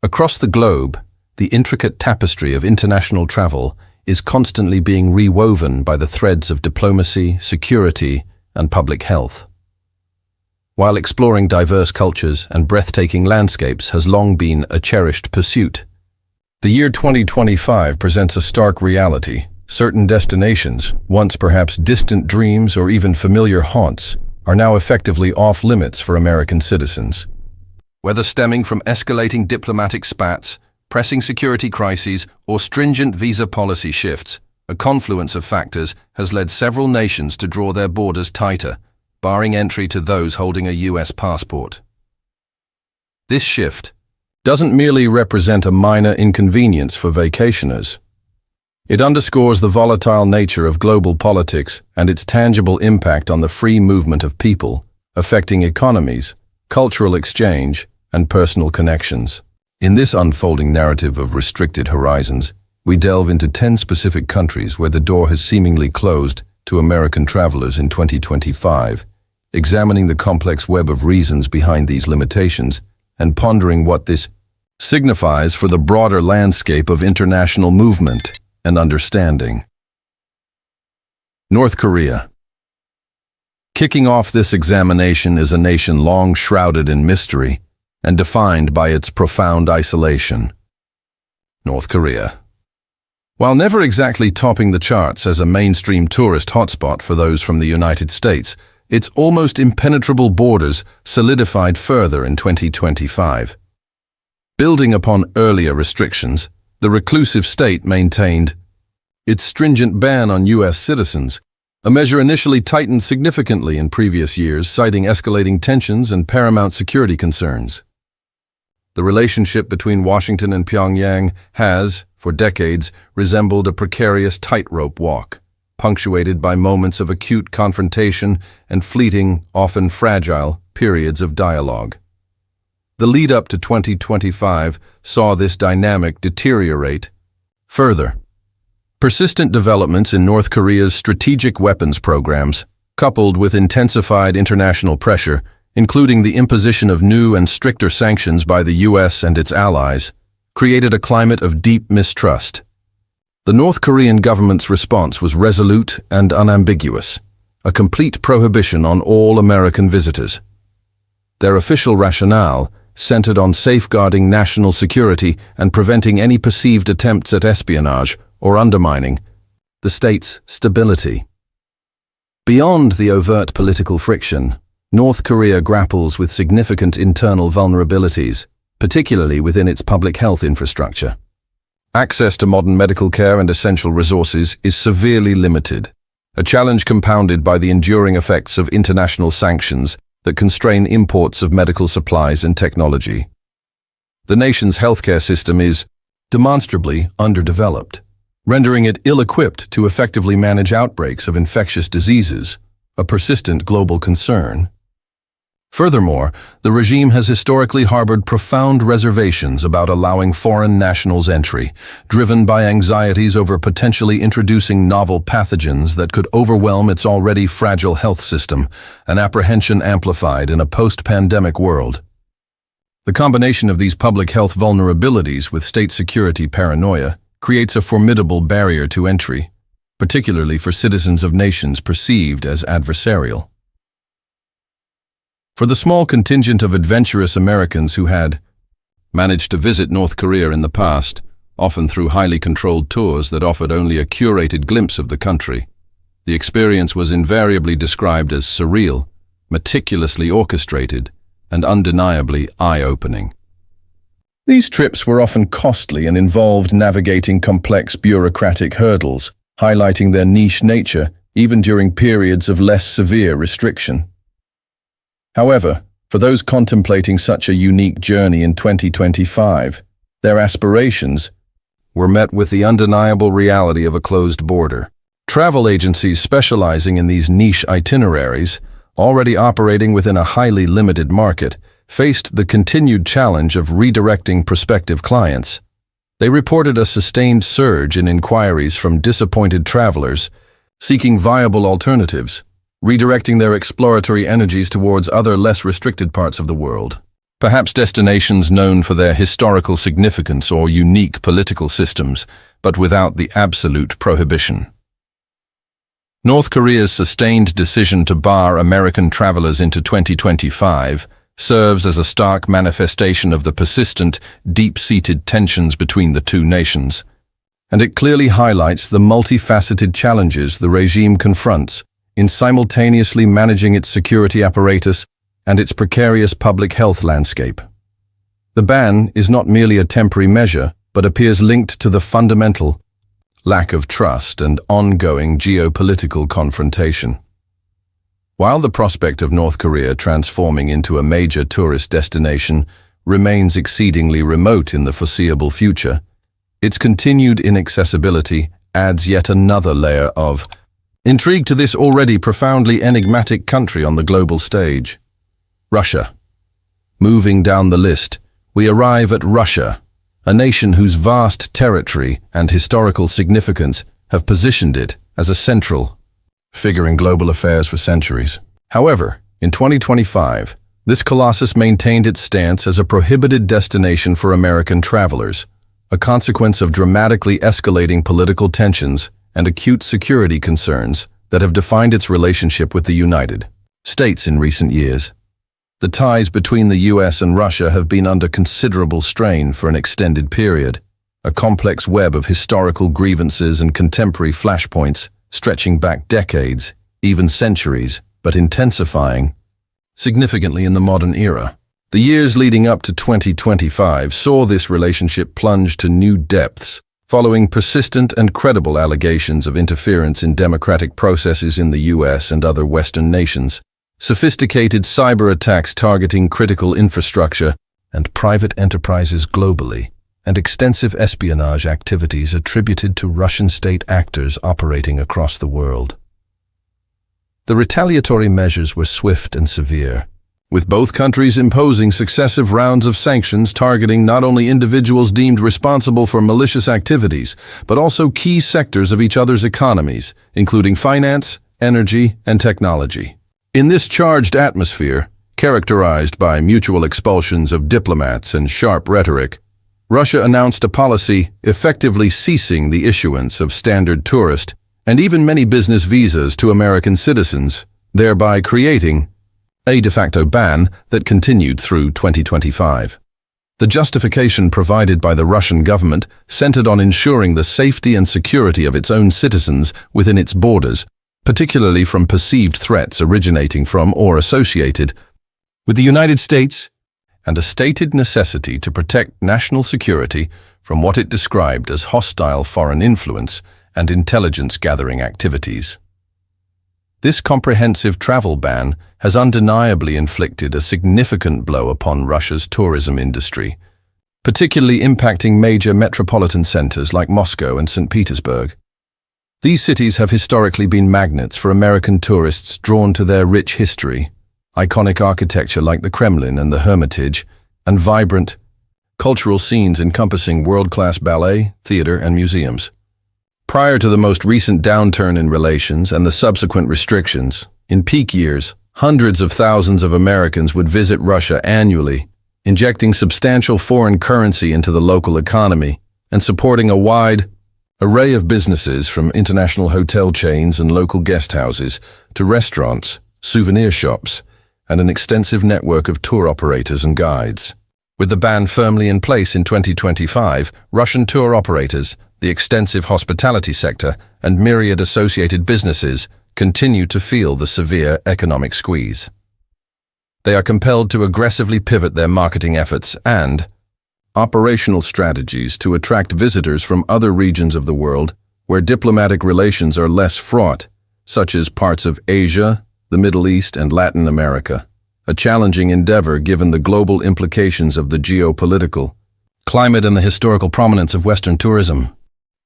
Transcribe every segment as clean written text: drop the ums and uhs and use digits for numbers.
Across the globe, the intricate tapestry of international travel is constantly being rewoven by the threads of diplomacy, security, and public health. While exploring diverse cultures and breathtaking landscapes has long been a cherished pursuit, the year 2025 presents a stark reality. Certain destinations, once perhaps distant dreams or even familiar haunts, are now effectively off-limits for American citizens. Whether stemming from escalating diplomatic spats, pressing security crises, or stringent visa policy shifts, a confluence of factors has led several nations to draw their borders tighter, barring entry to those holding a U.S. passport. This shift doesn't merely represent a minor inconvenience for vacationers. It underscores the volatile nature of global politics and its tangible impact on the free movement of people, affecting economies, cultural exchange, and personal connections. In this unfolding narrative of restricted horizons, we delve into 10 specific countries where the door has seemingly closed to American travelers in 2025, examining the complex web of reasons behind these limitations and pondering what this signifies for the broader landscape of international movement and understanding. North Korea. Kicking off this examination is a nation long shrouded in mystery and defined by its profound isolation. North Korea. While never exactly topping the charts as a mainstream tourist hotspot for those from the United States, its almost impenetrable borders solidified further in 2025. Building upon earlier restrictions, the reclusive state maintained its stringent ban on U.S. citizens, a measure initially tightened significantly in previous years, citing escalating tensions and paramount security concerns. The relationship between Washington and Pyongyang has, for decades, resembled a precarious tightrope walk, punctuated by moments of acute confrontation and fleeting, often fragile, periods of dialogue. The lead-up to 2025 saw this dynamic deteriorate further. Persistent developments in North Korea's strategic weapons programs, coupled with intensified international pressure, including the imposition of new and stricter sanctions by the U.S. and its allies, created a climate of deep mistrust. The North Korean government's response was resolute and unambiguous, a complete prohibition on all American visitors. Their official rationale centered on safeguarding national security and preventing any perceived attempts at espionage or undermining the state's stability. Beyond the overt political friction, North Korea grapples with significant internal vulnerabilities, particularly within its public health infrastructure. Access to modern medical care and essential resources is severely limited, a challenge compounded by the enduring effects of international sanctions that constrain imports of medical supplies and technology. The nation's healthcare system is demonstrably underdeveloped, rendering it ill-equipped to effectively manage outbreaks of infectious diseases, a persistent global concern. Furthermore, the regime has historically harbored profound reservations about allowing foreign nationals entry, driven by anxieties over potentially introducing novel pathogens that could overwhelm its already fragile health system, an apprehension amplified in a post-pandemic world. The combination of these public health vulnerabilities with state security paranoia creates a formidable barrier to entry, particularly for citizens of nations perceived as adversarial. For the small contingent of adventurous Americans who had managed to visit North Korea in the past, often through highly controlled tours that offered only a curated glimpse of the country, the experience was invariably described as surreal, meticulously orchestrated, and undeniably eye-opening. These trips were often costly and involved navigating complex bureaucratic hurdles, highlighting their niche nature even during periods of less severe restriction. However, for those contemplating such a unique journey in 2025, their aspirations were met with the undeniable reality of a closed border. Travel agencies specializing in these niche itineraries, already operating within a highly limited market, faced the continued challenge of redirecting prospective clients. They reported a sustained surge in inquiries from disappointed travelers seeking viable alternatives, redirecting their exploratory energies towards other less restricted parts of the world. Perhaps destinations known for their historical significance or unique political systems, but without the absolute prohibition. North Korea's sustained decision to bar American travelers into 2025 serves as a stark manifestation of the persistent, deep-seated tensions between the two nations, and it clearly highlights the multifaceted challenges the regime confronts in simultaneously managing its security apparatus and its precarious public health landscape. The ban is not merely a temporary measure, but appears linked to the fundamental lack of trust and ongoing geopolitical confrontation. While the prospect of North Korea transforming into a major tourist destination remains exceedingly remote in the foreseeable future, its continued inaccessibility adds yet another layer of intrigue to this already profoundly enigmatic country on the global stage. Russia. Moving down the list, we arrive at Russia, a nation whose vast territory and historical significance have positioned it as a central figure in global affairs for centuries. However, in 2025, this colossus maintained its stance as a prohibited destination for American travelers, a consequence of dramatically escalating political tensions and acute security concerns that have defined its relationship with the United States in recent years. The ties between the US and Russia have been under considerable strain for an extended period, a complex web of historical grievances and contemporary flashpoints stretching back decades, even centuries, but intensifying significantly in the modern era. The years leading up to 2025 saw this relationship plunge to new depths, following persistent and credible allegations of interference in democratic processes in the US and other Western nations, sophisticated cyber attacks targeting critical infrastructure and private enterprises globally, and extensive espionage activities attributed to Russian state actors operating across the world. The retaliatory measures were swift and severe, with both countries imposing successive rounds of sanctions targeting not only individuals deemed responsible for malicious activities, but also key sectors of each other's economies, including finance, energy, and technology. In this charged atmosphere, characterized by mutual expulsions of diplomats and sharp rhetoric, Russia announced a policy effectively ceasing the issuance of standard tourist and even many business visas to American citizens, thereby creating a de facto ban that continued through 2025. The justification provided by the Russian government centered on ensuring the safety and security of its own citizens within its borders, particularly from perceived threats originating from or associated with the United States, and a stated necessity to protect national security from what it described as hostile foreign influence and intelligence-gathering activities. This comprehensive travel ban has undeniably inflicted a significant blow upon Russia's tourism industry, particularly impacting major metropolitan centers like Moscow and St. Petersburg. These cities have historically been magnets for American tourists drawn to their rich history, iconic architecture like the Kremlin and the Hermitage, and vibrant, cultural scenes encompassing world-class ballet, theater, and museums. Prior to the most recent downturn in relations and the subsequent restrictions, in peak years, hundreds of thousands of Americans would visit Russia annually, injecting substantial foreign currency into the local economy and supporting a wide array of businesses from international hotel chains and local guest houses to restaurants, souvenir shops, and an extensive network of tour operators and guides. With the ban firmly in place in 2025, Russian tour operators, the extensive hospitality sector, and myriad associated businesses continue to feel the severe economic squeeze. They are compelled to aggressively pivot their marketing efforts and operational strategies to attract visitors from other regions of the world where diplomatic relations are less fraught, such as parts of Asia, the Middle East, and Latin America, a challenging endeavor given the global implications of the geopolitical climate and the historical prominence of Western tourism.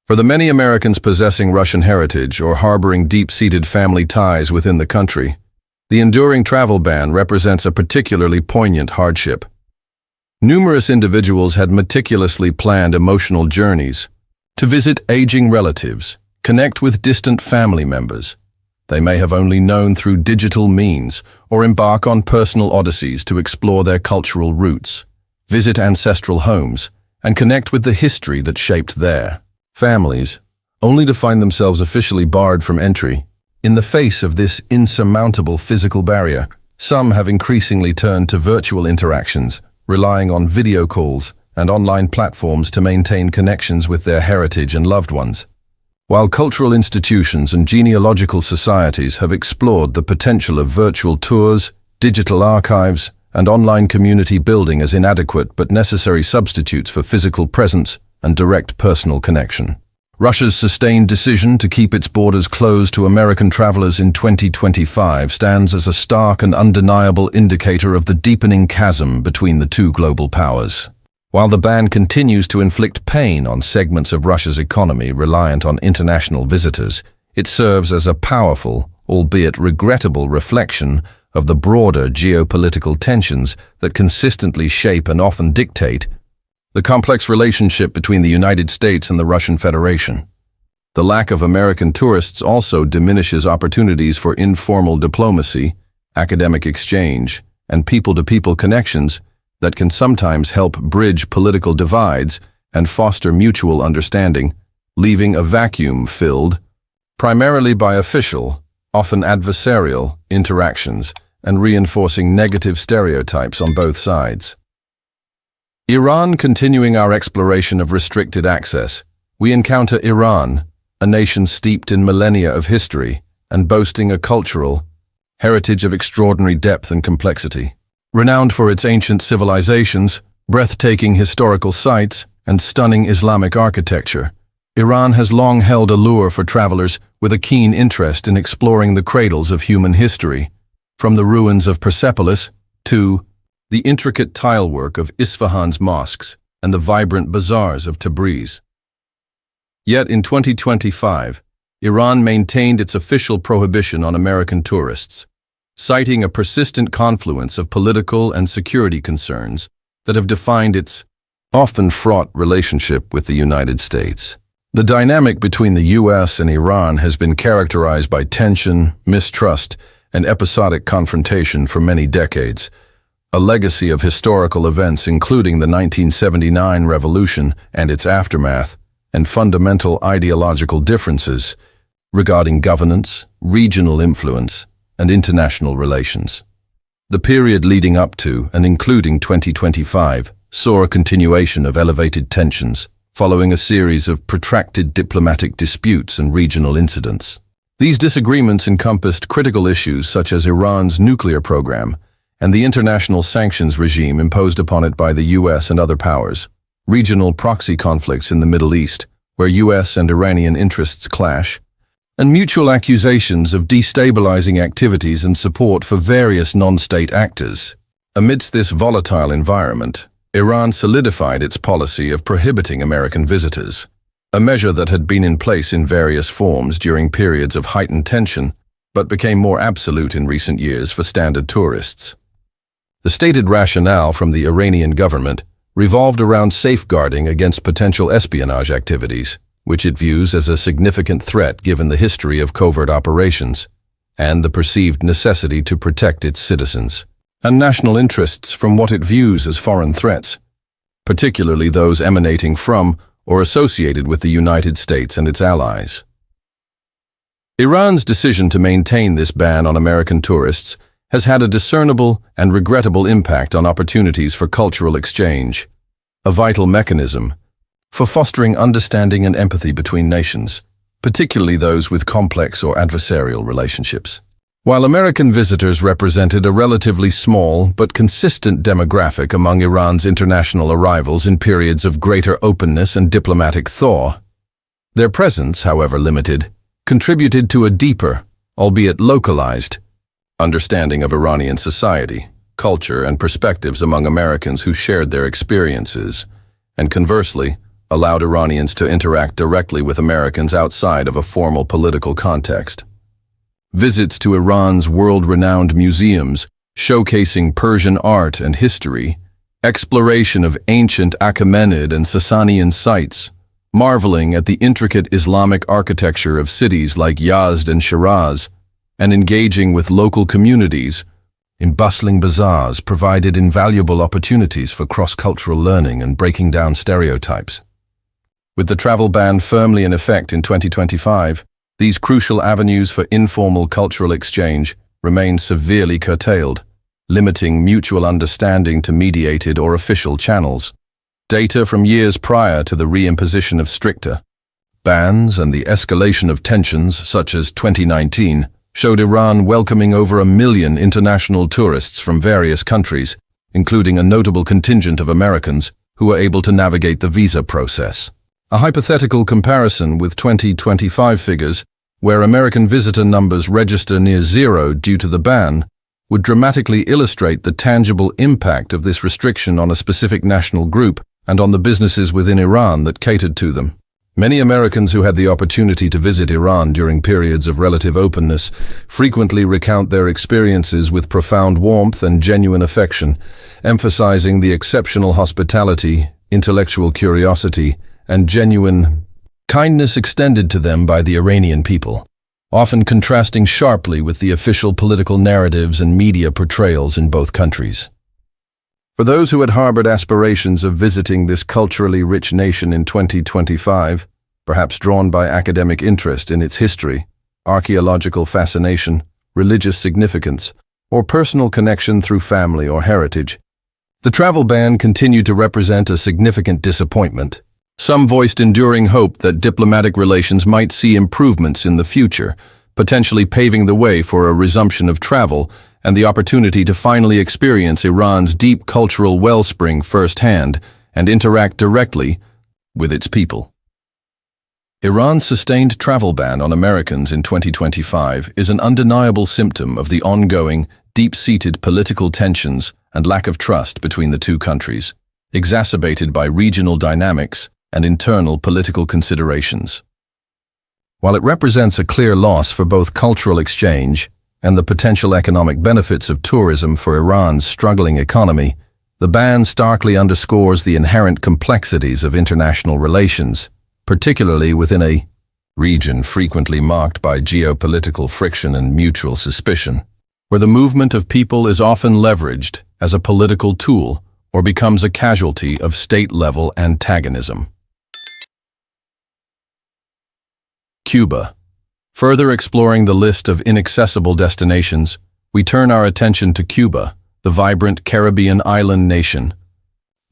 For the many Americans possessing Russian heritage or harboring deep-seated family ties within the country, the enduring travel ban represents a particularly poignant hardship. Numerous individuals had meticulously planned emotional journeys to visit aging relatives, connect with distant family members, they may have only known through digital means or embark on personal odysseys to explore their cultural roots, visit ancestral homes, and connect with the history that shaped their families, only to find themselves officially barred from entry. In the face of this insurmountable physical barrier, some have increasingly turned to virtual interactions, relying on video calls and online platforms to maintain connections with their heritage and loved ones. While cultural institutions and genealogical societies have explored the potential of virtual tours, digital archives, and online community building as inadequate but necessary substitutes for physical presence and direct personal connection. Russia's sustained decision to keep its borders closed to American travelers in 2025 stands as a stark and undeniable indicator of the deepening chasm between the two global powers. While the ban continues to inflict pain on segments of Russia's economy reliant on international visitors, it serves as a powerful, albeit regrettable reflection of the broader geopolitical tensions that consistently shape and often dictate the complex relationship between the United States and the Russian Federation. The lack of American tourists also diminishes opportunities for informal diplomacy, academic exchange, and people-to-people connections that can sometimes help bridge political divides and foster mutual understanding, leaving a vacuum filled primarily by official, often adversarial, interactions and reinforcing negative stereotypes on both sides. Iran. Continuing our exploration of restricted access, we encounter Iran, a nation steeped in millennia of history and boasting a cultural heritage of extraordinary depth and complexity. Renowned for its ancient civilizations, breathtaking historical sites, and stunning Islamic architecture, Iran has long held a lure for travelers with a keen interest in exploring the cradles of human history, from the ruins of Persepolis to the intricate tilework of Isfahan's mosques and the vibrant bazaars of Tabriz. Yet in 2025, Iran maintained its official prohibition on American tourists, citing a persistent confluence of political and security concerns that have defined its often fraught relationship with the United States. The dynamic between the U.S. and Iran has been characterized by tension, mistrust, and episodic confrontation for many decades, a legacy of historical events including the 1979 revolution and its aftermath, and fundamental ideological differences regarding governance, regional influence, and international relations. The period leading up to and including 2025 saw a continuation of elevated tensions, following a series of protracted diplomatic disputes and regional incidents. These disagreements encompassed critical issues such as Iran's nuclear program and the international sanctions regime imposed upon it by the U.S. and other powers, regional proxy conflicts in the Middle East, where U.S. and Iranian interests clash, and mutual accusations of destabilizing activities and support for various non-state actors. Amidst this volatile environment, Iran solidified its policy of prohibiting American visitors, a measure that had been in place in various forms during periods of heightened tension, but became more absolute in recent years for standard tourists. The stated rationale from the Iranian government revolved around safeguarding against potential espionage activities, which it views as a significant threat given the history of covert operations and the perceived necessity to protect its citizens and national interests from what it views as foreign threats, particularly those emanating from or associated with the United States and its allies. Iran's decision to maintain this ban on American tourists has had a discernible and regrettable impact on opportunities for cultural exchange, a vital mechanism for fostering understanding and empathy between nations, particularly those with complex or adversarial relationships. While American visitors represented a relatively small but consistent demographic among Iran's international arrivals in periods of greater openness and diplomatic thaw, their presence, however limited, contributed to a deeper, albeit localized, understanding of Iranian society, culture, and perspectives among Americans who shared their experiences, and conversely, allowed Iranians to interact directly with Americans outside of a formal political context. Visits to Iran's world-renowned museums, showcasing Persian art and history, exploration of ancient Achaemenid and Sasanian sites, marveling at the intricate Islamic architecture of cities like Yazd and Shiraz, and engaging with local communities in bustling bazaars provided invaluable opportunities for cross-cultural learning and breaking down stereotypes. With the travel ban firmly in effect in 2025, these crucial avenues for informal cultural exchange remain severely curtailed, limiting mutual understanding to mediated or official channels. Data from years prior to the reimposition of stricter bans and the escalation of tensions, such as 2019, showed Iran welcoming over 1 million international tourists from various countries, including a notable contingent of Americans who were able to navigate the visa process. A hypothetical comparison with 2025 figures, where American visitor numbers register near zero due to the ban, would dramatically illustrate the tangible impact of this restriction on a specific national group and on the businesses within Iran that catered to them. Many Americans who had the opportunity to visit Iran during periods of relative openness frequently recount their experiences with profound warmth and genuine affection, emphasizing the exceptional hospitality, intellectual curiosity, and genuine kindness extended to them by the Iranian people, often contrasting sharply with the official political narratives and media portrayals in both countries. For those who had harbored aspirations of visiting this culturally rich nation in 2025, perhaps drawn by academic interest in its history, archaeological fascination, religious significance, or personal connection through family or heritage, the travel ban continued to represent a significant disappointment. Some voiced enduring hope that diplomatic relations might see improvements in the future, potentially paving the way for a resumption of travel and the opportunity to finally experience Iran's deep cultural wellspring firsthand and interact directly with its people. Iran's sustained travel ban on Americans in 2025 is an undeniable symptom of the ongoing, deep-seated political tensions and lack of trust between the two countries, exacerbated by regional dynamics and internal political considerations. While it represents a clear loss for both cultural exchange and the potential economic benefits of tourism for Iran's struggling economy, the ban starkly underscores the inherent complexities of international relations, particularly within a region frequently marked by geopolitical friction and mutual suspicion, where the movement of people is often leveraged as a political tool or becomes a casualty of state-level antagonism. Cuba. Further exploring the list of inaccessible destinations, we turn our attention to Cuba, the vibrant Caribbean island nation.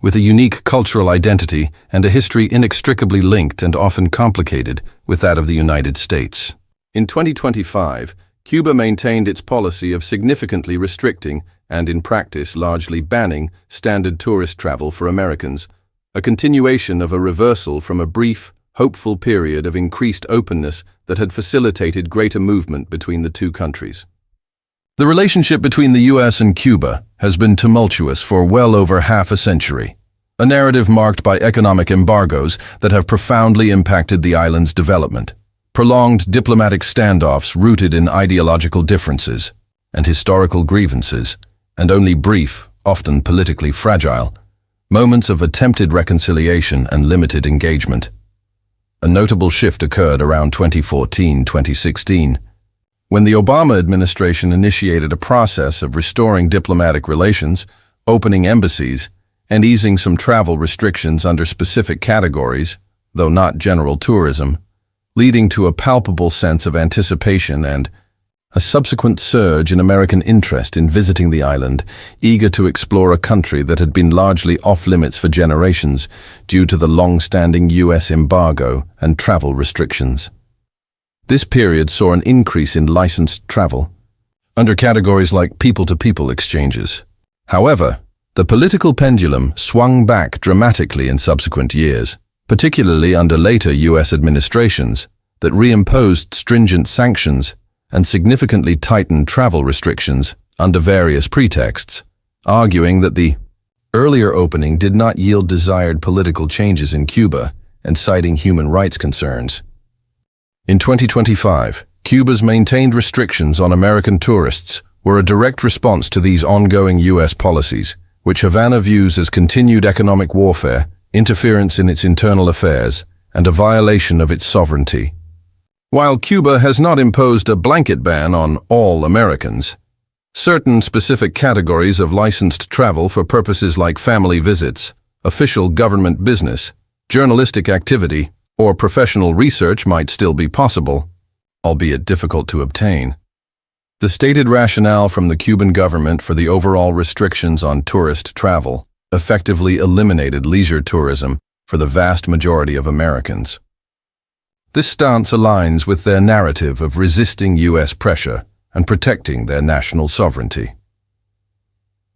With a unique cultural identity and a history inextricably linked and often complicated with that of the United States. In 2025, Cuba maintained its policy of significantly restricting and in practice largely banning standard tourist travel for Americans, a continuation of a reversal from a brief, hopeful period of increased openness that had facilitated greater movement between the two countries. The relationship between the U.S. and Cuba has been tumultuous for well over half a century, a narrative marked by economic embargoes that have profoundly impacted the island's development, prolonged diplomatic standoffs rooted in ideological differences and historical grievances, and only brief, often politically fragile, moments of attempted reconciliation and limited engagement. A notable shift occurred around 2014-2016, when the Obama administration initiated a process of restoring diplomatic relations, opening embassies, and easing some travel restrictions under specific categories, though not general tourism, leading to a palpable sense of anticipation and a subsequent surge in American interest in visiting the island, eager to explore a country that had been largely off-limits for generations due to the long-standing U.S. embargo and travel restrictions. This period saw an increase in licensed travel, under categories like people-to-people exchanges. However, the political pendulum swung back dramatically in subsequent years, particularly under later U.S. administrations that reimposed stringent sanctions and significantly tightened travel restrictions under various pretexts, arguing that the earlier opening did not yield desired political changes in Cuba and citing human rights concerns. In 2025, Cuba's maintained restrictions on American tourists were a direct response to these ongoing U.S. policies, which Havana views as continued economic warfare, interference in its internal affairs, and a violation of its sovereignty. While Cuba has not imposed a blanket ban on all Americans, certain specific categories of licensed travel for purposes like family visits, official government business, journalistic activity, or professional research might still be possible, albeit difficult to obtain. The stated rationale from the Cuban government for the overall restrictions on tourist travel effectively eliminated leisure tourism for the vast majority of Americans. This stance aligns with their narrative of resisting U.S. pressure and protecting their national sovereignty.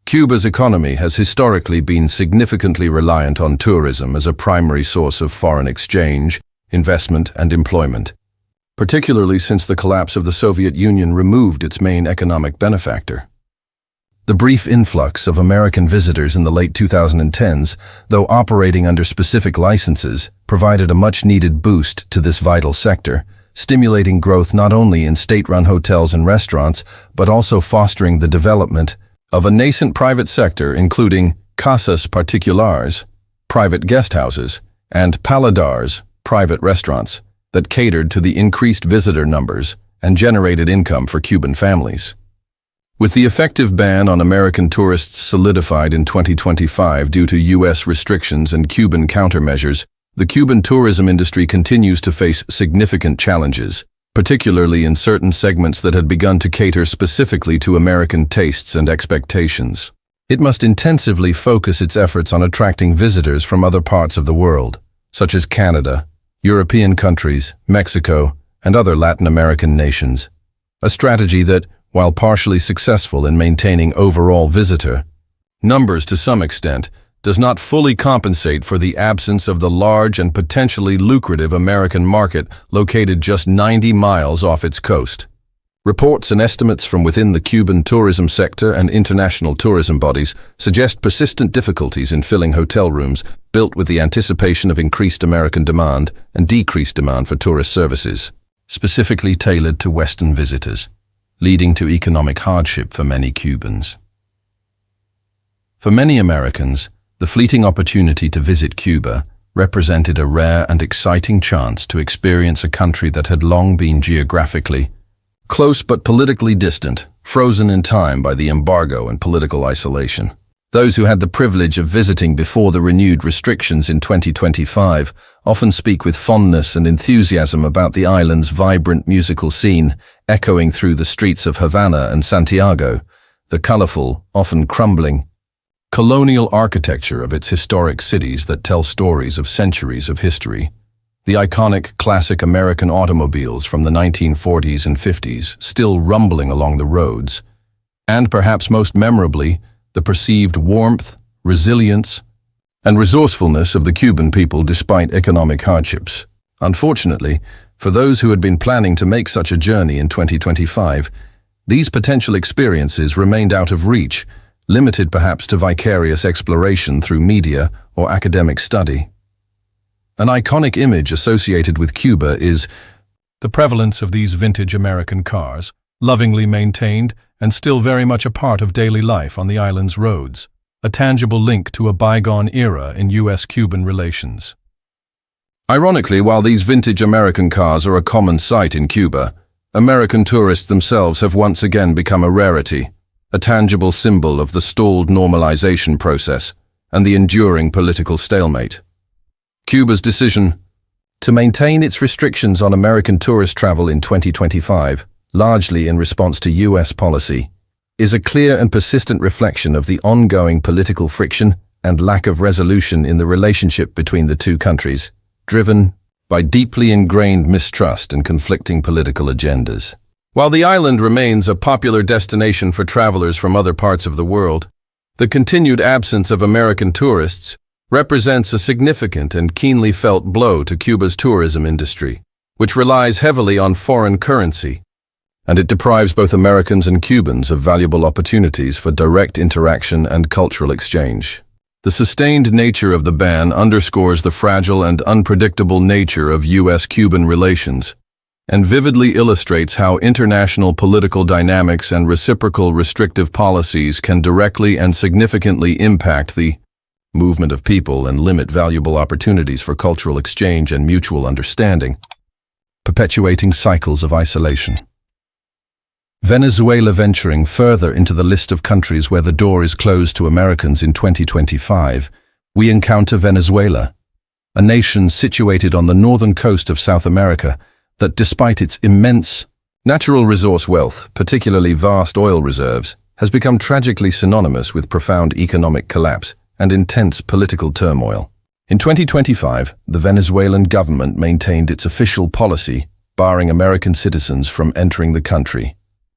Cuba's economy has historically been significantly reliant on tourism as a primary source of foreign exchange, investment, and employment, particularly since the collapse of the Soviet Union removed its main economic benefactor. The brief influx of American visitors in the late 2010s, though operating under specific licenses, provided a much-needed boost to this vital sector, stimulating growth not only in state-run hotels and restaurants, but also fostering the development of a nascent private sector including casas particulares, private guest houses, and paladars, private restaurants, that catered to the increased visitor numbers and generated income for Cuban families. With the effective ban on American tourists solidified in 2025 due to U.S. restrictions and Cuban countermeasures, the Cuban tourism industry continues to face significant challenges, particularly in certain segments that had begun to cater specifically to American tastes and expectations. It must intensively focus its efforts on attracting visitors from other parts of the world, such as Canada, European countries, Mexico, and other Latin American nations. A strategy that, while partially successful in maintaining overall visitor numbers to some extent, does not fully compensate for the absence of the large and potentially lucrative American market located just 90 miles off its coast. Reports and estimates from within the Cuban tourism sector and international tourism bodies suggest persistent difficulties in filling hotel rooms built with the anticipation of increased American demand and decreased demand for tourist services, specifically tailored to Western visitors, leading to economic hardship for many Cubans. For many Americans, the fleeting opportunity to visit Cuba represented a rare and exciting chance to experience a country that had long been geographically close but politically distant, frozen in time by the embargo and political isolation. Those who had the privilege of visiting before the renewed restrictions in 2025 often speak with fondness and enthusiasm about the island's vibrant musical scene echoing through the streets of Havana and Santiago, the colorful, often crumbling, colonial architecture of its historic cities that tell stories of centuries of history, the iconic classic American automobiles from the 1940s and 50s still rumbling along the roads, and perhaps most memorably, the perceived warmth, resilience, and resourcefulness of the Cuban people despite economic hardships. Unfortunately, for those who had been planning to make such a journey in 2025, these potential experiences remained out of reach, limited perhaps to vicarious exploration through media or academic study. An iconic image associated with Cuba is the prevalence of these vintage American cars, lovingly maintained and still very much a part of daily life on the island's roads, a tangible link to a bygone era in U.S.-Cuban relations. Ironically, while these vintage American cars are a common sight in Cuba, American tourists themselves have once again become a rarity, a tangible symbol of the stalled normalization process and the enduring political stalemate. Cuba's decision to maintain its restrictions on American tourist travel in 2025, largely in response to U.S. policy, is a clear and persistent reflection of the ongoing political friction and lack of resolution in the relationship between the two countries, driven by deeply ingrained mistrust and conflicting political agendas. While the island remains a popular destination for travelers from other parts of the world, the continued absence of American tourists represents a significant and keenly felt blow to Cuba's tourism industry, which relies heavily on foreign currency, and it deprives both Americans and Cubans of valuable opportunities for direct interaction and cultural exchange. The sustained nature of the ban underscores the fragile and unpredictable nature of U.S.-Cuban relations, and vividly illustrates how international political dynamics and reciprocal restrictive policies can directly and significantly impact the movement of people and limit valuable opportunities for cultural exchange and mutual understanding. perpetuating cycles of isolation. Venezuela venturing further into the list of countries where the door is closed to Americans in 2025, we encounter Venezuela, a nation situated on the northern coast of South America that, despite its immense natural resource wealth, particularly vast oil reserves, has become tragically synonymous with profound economic collapse and intense political turmoil. In 2025, the Venezuelan government maintained its official policy barring American citizens from entering the country,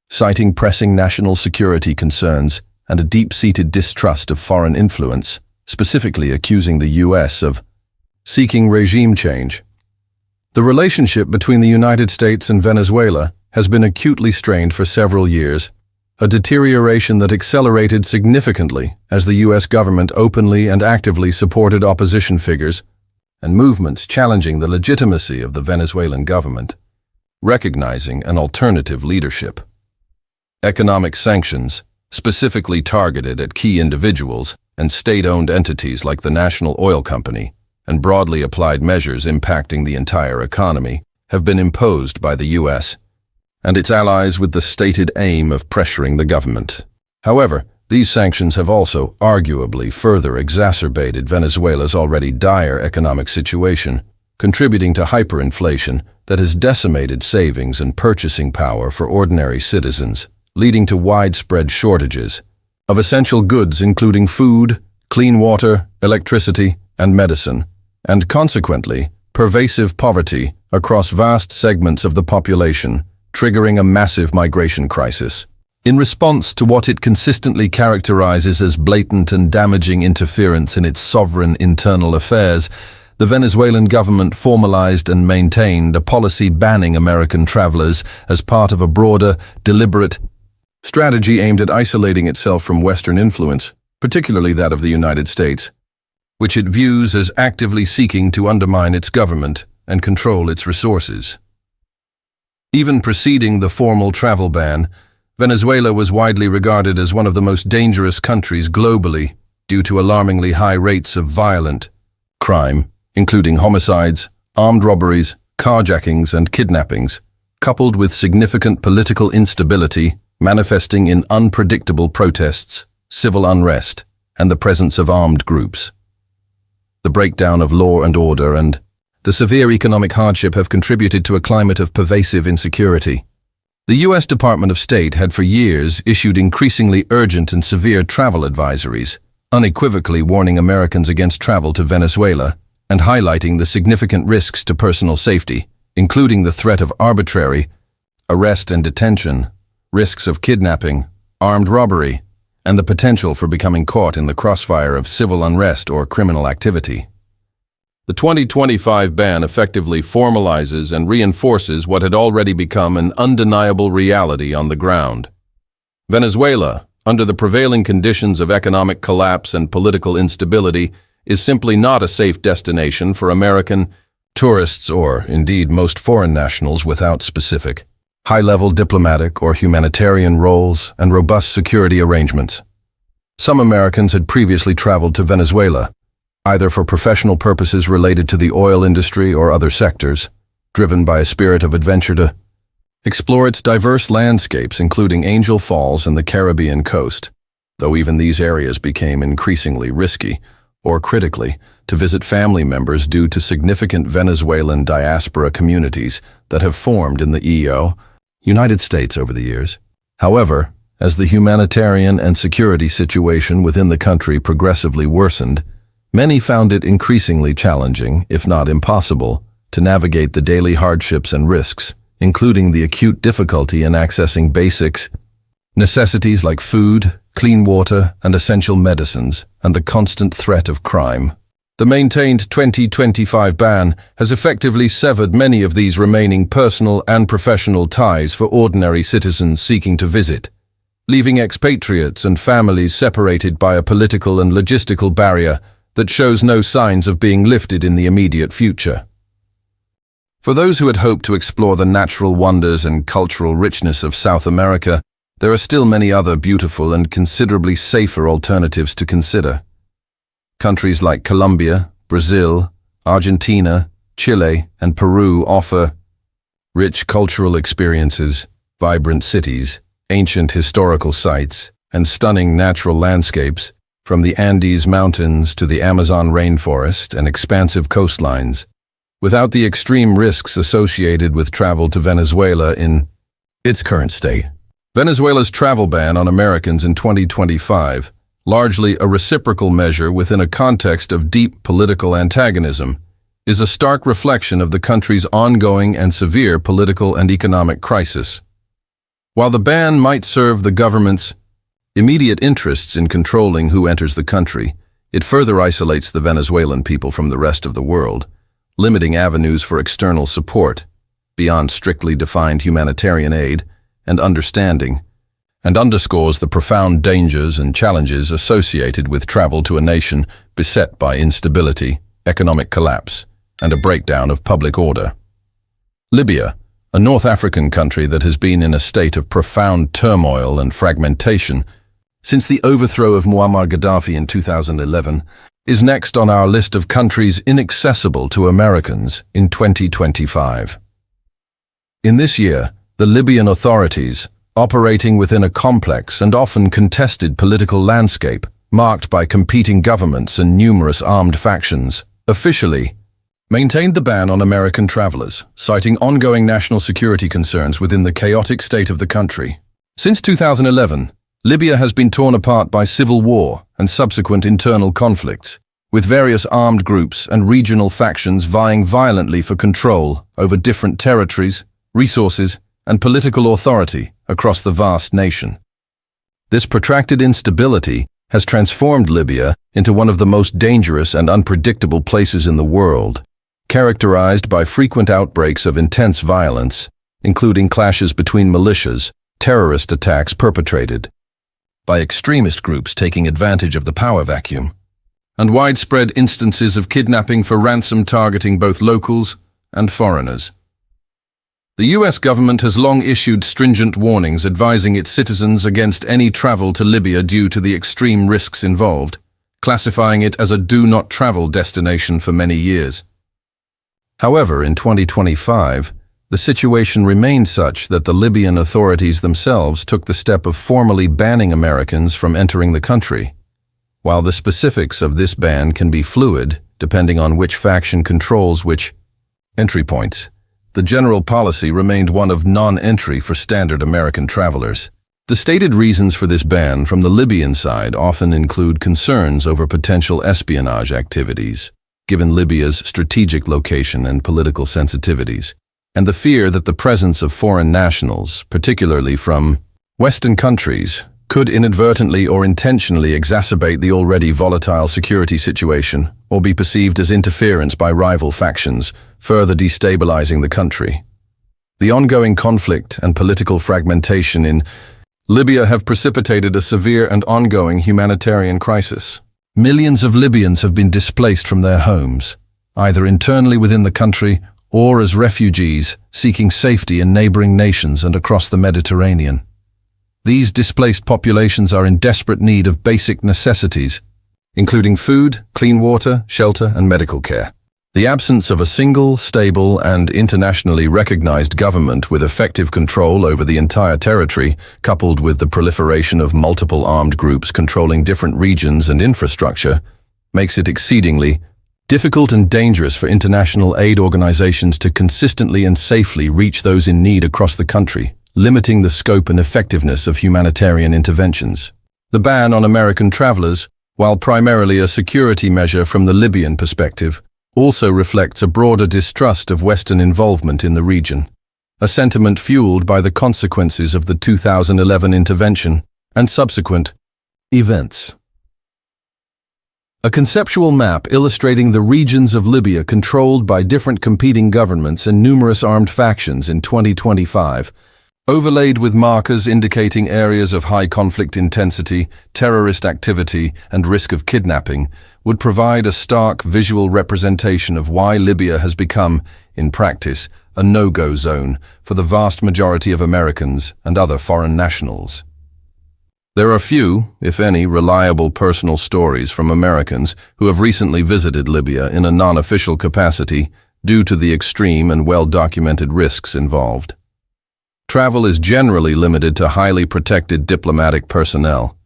citing pressing national security concerns and a deep-seated distrust of foreign influence, specifically accusing the U.S. of seeking regime change. The relationship between the United States and Venezuela has been acutely strained for several years, a deterioration that accelerated significantly as the U.S. government openly and actively supported opposition figures and movements challenging the legitimacy of the Venezuelan government, recognizing an alternative leadership. Economic sanctions, specifically targeted at key individuals and state-owned entities like the National Oil Company, and broadly applied measures impacting the entire economy, have been imposed by the U.S. and its allies with the stated aim of pressuring the government. However, these sanctions have also arguably further exacerbated Venezuela's already dire economic situation, contributing to hyperinflation that has decimated savings and purchasing power for ordinary citizens, leading to widespread shortages of essential goods including food, clean water, electricity, and medicine, and consequently, pervasive poverty across vast segments of the population, triggering a massive migration crisis. In response to what it consistently characterizes as blatant and damaging interference in its sovereign internal affairs, the Venezuelan government formalized and maintained a policy banning American travelers as part of a broader, deliberate strategy aimed at isolating itself from Western influence, particularly that of the United States, which it views as actively seeking to undermine its government and control its resources. Even preceding the formal travel ban, Venezuela was widely regarded as one of the most dangerous countries globally due to alarmingly high rates of violent crime, including homicides, armed robberies, carjackings, and kidnappings, coupled with significant political instability manifesting in unpredictable protests, civil unrest, and the presence of armed groups. The breakdown of law and order and the severe economic hardship have contributed to a climate of pervasive insecurity. The U.S. Department of State had for years issued increasingly urgent and severe travel advisories, unequivocally warning Americans against travel to Venezuela and highlighting the significant risks to personal safety, including the threat of arbitrary arrest and detention, risks of kidnapping, armed robbery, and the potential for becoming caught in the crossfire of civil unrest or criminal activity. The 2025 ban effectively formalizes and reinforces what had already become an undeniable reality on the ground. Venezuela, under the prevailing conditions of economic collapse and political instability, is simply not a safe destination for American tourists or, indeed, most foreign nationals without specific, high-level diplomatic or humanitarian roles and robust security arrangements. Some Americans had previously traveled to Venezuela, either for professional purposes related to the oil industry or other sectors, driven by a spirit of adventure to explore its diverse landscapes, including Angel Falls and the Caribbean coast, though even these areas became increasingly risky, or critically, to visit family members due to significant Venezuelan diaspora communities that have formed in the United States over the years. However, as the humanitarian and security situation within the country progressively worsened, many found it increasingly challenging, if not impossible, to navigate the daily hardships and risks, including the acute difficulty in accessing basic necessities like food, clean water, and essential medicines, and the constant threat of crime. The maintained 2025 ban has effectively severed many of these remaining personal and professional ties for ordinary citizens seeking to visit, leaving expatriates and families separated by a political and logistical barrier that shows no signs of being lifted in the immediate future. For those who had hoped to explore the natural wonders and cultural richness of South America, there are still many other beautiful and considerably safer alternatives to consider. Countries like Colombia, Brazil, Argentina, Chile, and Peru offer Rich cultural experiences, vibrant cities, ancient historical sites, and stunning natural landscapes, from the Andes Mountains to the Amazon rainforest and expansive coastlines, without the extreme risks associated with travel to Venezuela in its current state. Venezuela's travel ban on Americans in 2025, largely a reciprocal measure within a context of deep political antagonism, is a stark reflection of the country's ongoing and severe political and economic crisis. While the ban might serve the government's immediate interests in controlling who enters the country, it further isolates the Venezuelan people from the rest of the world, limiting avenues for external support beyond strictly defined humanitarian aid and understanding, and underscores the profound dangers and challenges associated with travel to a nation beset by instability, economic collapse, and a breakdown of public order. Libya, a North African country that has been in a state of profound turmoil and fragmentation since the overthrow of Muammar Gaddafi in 2011, is next on our list of countries inaccessible to Americans in 2025. In this year, the Libyan authorities, operating within a complex and often contested political landscape marked by competing governments and numerous armed factions, officially maintained the ban on American travelers, citing ongoing national security concerns within the chaotic state of the country. Since 2011, Libya has been torn apart by civil war and subsequent internal conflicts, with various armed groups and regional factions vying violently for control over different territories, resources, and political authority across the vast nation. This protracted instability has transformed Libya into one of the most dangerous and unpredictable places in the world, characterized by frequent outbreaks of intense violence, including clashes between militias, terrorist attacks perpetrated by extremist groups taking advantage of the power vacuum, and widespread instances of kidnapping for ransom targeting both locals and foreigners. The US government has long issued stringent warnings advising its citizens against any travel to Libya due to the extreme risks involved, classifying it as a do-not-travel destination for many years. However, in 2025, the situation remained such that the Libyan authorities themselves took the step of formally banning Americans from entering the country. While the specifics of this ban can be fluid, depending on which faction controls which entry points, the general policy remained one of non-entry for standard American travelers. The stated reasons for this ban from the Libyan side often include concerns over potential espionage activities, given Libya's strategic location and political sensitivities, and the fear that the presence of foreign nationals, particularly from Western countries, could inadvertently or intentionally exacerbate the already volatile security situation or be perceived as interference by rival factions, further destabilizing the country. The ongoing conflict and political fragmentation in Libya have precipitated a severe and ongoing humanitarian crisis. Millions of Libyans have been displaced from their homes, either internally within the country or as refugees seeking safety in neighboring nations and across the Mediterranean. These displaced populations are in desperate need of basic necessities, including food, clean water, shelter, and medical care. The absence of a single, stable, and internationally recognized government with effective control over the entire territory, coupled with the proliferation of multiple armed groups controlling different regions and infrastructure, makes it exceedingly difficult and dangerous for international aid organizations to consistently and safely reach those in need across the country, limiting the scope and effectiveness of humanitarian interventions. The ban on American travelers, while primarily a security measure from the Libyan perspective, also reflects a broader distrust of Western involvement in the region, a sentiment fueled by the consequences of the 2011 intervention and subsequent events. A conceptual map illustrating the regions of Libya controlled by different competing governments and numerous armed factions in 2025, overlaid with markers indicating areas of high conflict intensity, terrorist activity, and risk of kidnapping, would provide a stark visual representation of why Libya has become, in practice, a no-go zone for the vast majority of Americans and other foreign nationals. There are few, if any, reliable personal stories from Americans who have recently visited Libya in a non-official capacity due to the extreme and well-documented risks involved. Travel is generally limited to highly protected diplomatic personnel,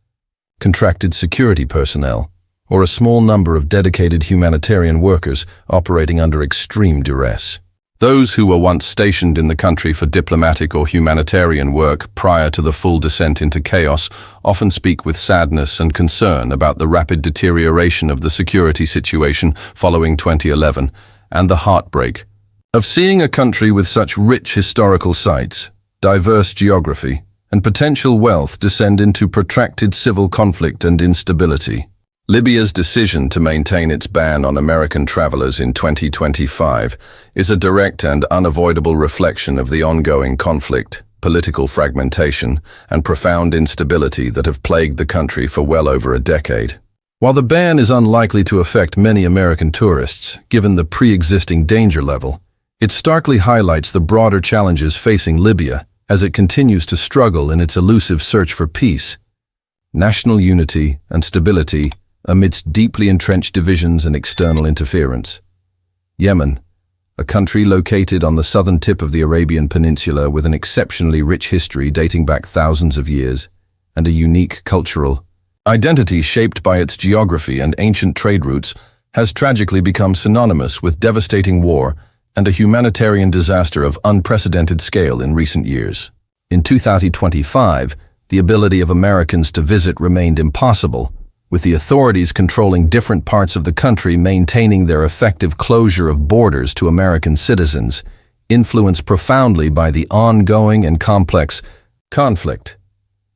contracted security personnel, or a small number of dedicated humanitarian workers operating under extreme duress. Those who were once stationed in the country for diplomatic or humanitarian work prior to the full descent into chaos often speak with sadness and concern about the rapid deterioration of the security situation following 2011 and the heartbreak of seeing a country with such rich historical sites, diverse geography, and potential wealth descend into protracted civil conflict and instability. Libya's decision to maintain its ban on American travelers in 2025 is a direct and unavoidable reflection of the ongoing conflict, political fragmentation, and profound instability that have plagued the country for well over a decade. While the ban is unlikely to affect many American tourists, given the pre-existing danger level, it starkly highlights the broader challenges facing Libya as it continues to struggle in its elusive search for peace, national unity, and stability amidst deeply entrenched divisions and external interference. Yemen, a country located on the southern tip of the Arabian Peninsula with an exceptionally rich history dating back thousands of years, and a unique cultural identity shaped by its geography and ancient trade routes, has tragically become synonymous with devastating war and a humanitarian disaster of unprecedented scale in recent years. In 2025, the ability of Americans to visit remained impossible, with the authorities controlling different parts of the country maintaining their effective closure of borders to American citizens, influenced profoundly by the ongoing and complex conflict.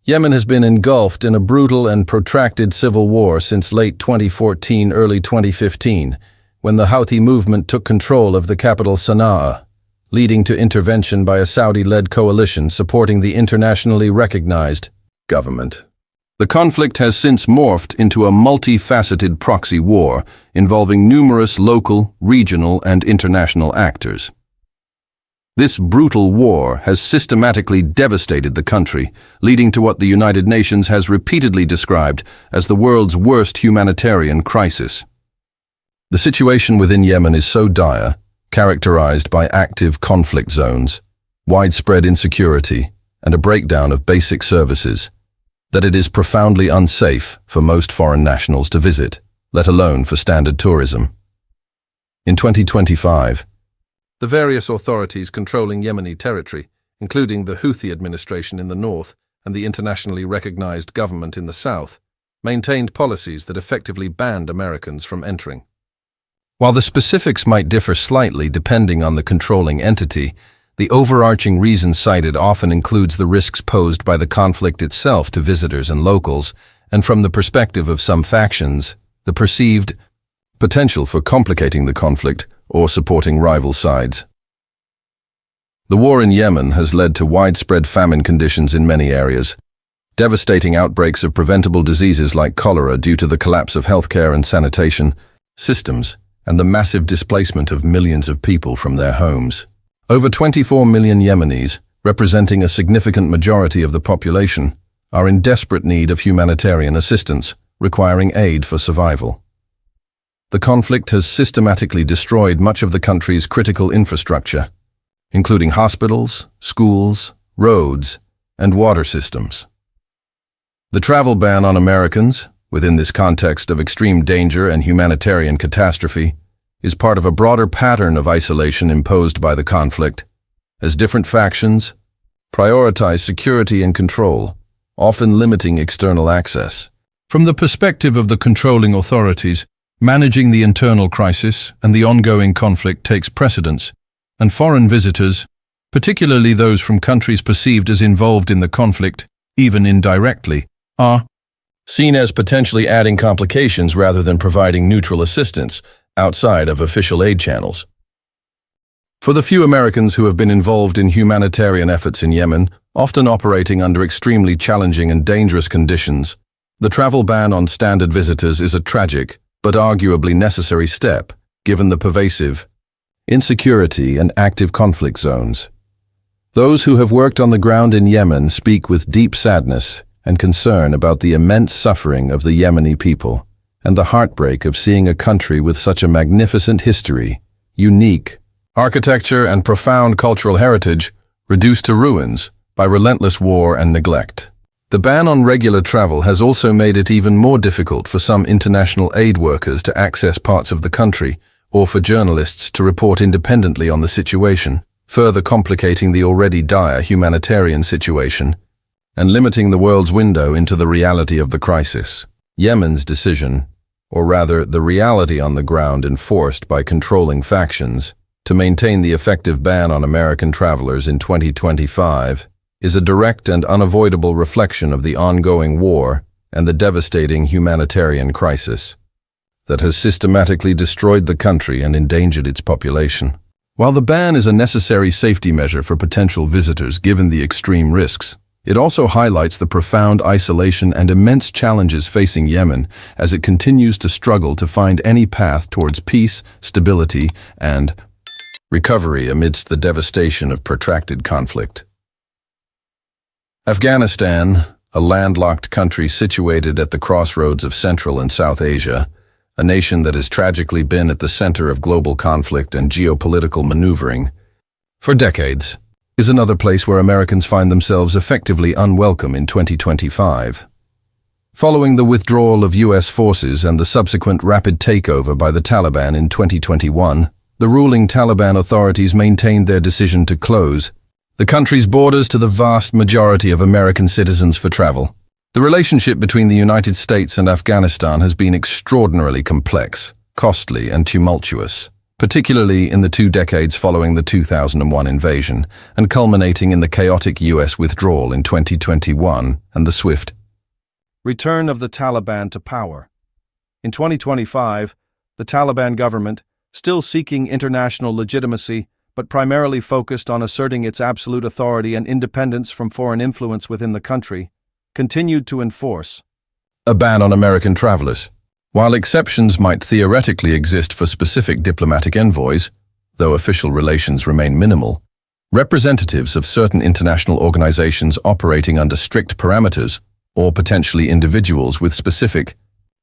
Yemen has been engulfed in a brutal and protracted civil war since late 2014, early 2015, when the Houthi movement took control of the capital Sana'a, leading to intervention by a Saudi-led coalition supporting the internationally recognized government. The conflict has since morphed into a multifaceted proxy war involving numerous local, regional, and international actors. This brutal war has systematically devastated the country, leading to what the United Nations has repeatedly described as the world's worst humanitarian crisis. The situation within Yemen is so dire, characterized by active conflict zones, widespread insecurity, and a breakdown of basic services, that it is profoundly unsafe for most foreign nationals to visit, let alone for standard tourism. In 2025, the various authorities controlling Yemeni territory, including the Houthi administration in the north and the internationally recognized government in the south, maintained policies that effectively banned Americans from entering. While the specifics might differ slightly depending on the controlling entity, the overarching reason cited often includes the risks posed by the conflict itself to visitors and locals, and from the perspective of some factions, the perceived potential for complicating the conflict or supporting rival sides. The war in Yemen has led to widespread famine conditions in many areas, devastating outbreaks of preventable diseases like cholera due to the collapse of healthcare and sanitation systems, and the massive displacement of millions of people from their homes. Over 24 million Yemenis, representing a significant majority of the population, are in desperate need of humanitarian assistance, requiring aid for survival. The conflict has systematically destroyed much of the country's critical infrastructure, including hospitals, schools, roads, and water systems. The travel ban on Americans, within this context of extreme danger and humanitarian catastrophe, is part of a broader pattern of isolation imposed by the conflict, as different factions prioritize security and control, often limiting external access. From the perspective of the controlling authorities, managing the internal crisis and the ongoing conflict takes precedence, and foreign visitors, particularly those from countries perceived as involved in the conflict, even indirectly, are seen as potentially adding complications rather than providing neutral assistance outside of official aid channels. For the few Americans who have been involved in humanitarian efforts in Yemen, often operating under extremely challenging and dangerous conditions, the travel ban on standard visitors is a tragic, but arguably necessary step, given the pervasive insecurity and active conflict zones. Those who have worked on the ground in Yemen speak with deep sadness and concern about the immense suffering of the Yemeni people, and the heartbreak of seeing a country with such a magnificent history, unique architecture and profound cultural heritage reduced to ruins by relentless war and neglect. The ban on regular travel has also made it even more difficult for some international aid workers to access parts of the country or for journalists to report independently on the situation, further complicating the already dire humanitarian situation and limiting the world's window into the reality of the crisis. Yemen's decision, or rather the reality on the ground enforced by controlling factions, to maintain the effective ban on American travelers in 2025 is a direct and unavoidable reflection of the ongoing war and the devastating humanitarian crisis that has systematically destroyed the country and endangered its population. While the ban is a necessary safety measure for potential visitors given the extreme risks, it also highlights the profound isolation and immense challenges facing Yemen as it continues to struggle to find any path towards peace, stability, and recovery amidst the devastation of protracted conflict. Afghanistan, a landlocked country situated at the crossroads of Central and South Asia, a nation that has tragically been at the center of global conflict and geopolitical maneuvering for decades, is another place where Americans find themselves effectively unwelcome in 2025. Following the withdrawal of U.S. forces and the subsequent rapid takeover by the Taliban in 2021, the ruling Taliban authorities maintained their decision to close the country's borders to the vast majority of American citizens for travel. The relationship between the United States and Afghanistan has been extraordinarily complex, costly, and tumultuous, particularly in the 2 decades following the 2001 invasion and culminating in the chaotic U.S. withdrawal in 2021 and the swift return of the Taliban to power. In 2025, the Taliban government, still seeking international legitimacy but primarily focused on asserting its absolute authority and independence from foreign influence within the country, continued to enforce a ban on American travelers. While exceptions might theoretically exist for specific diplomatic envoys, though official relations remain minimal, representatives of certain international organizations operating under strict parameters, or potentially individuals with specific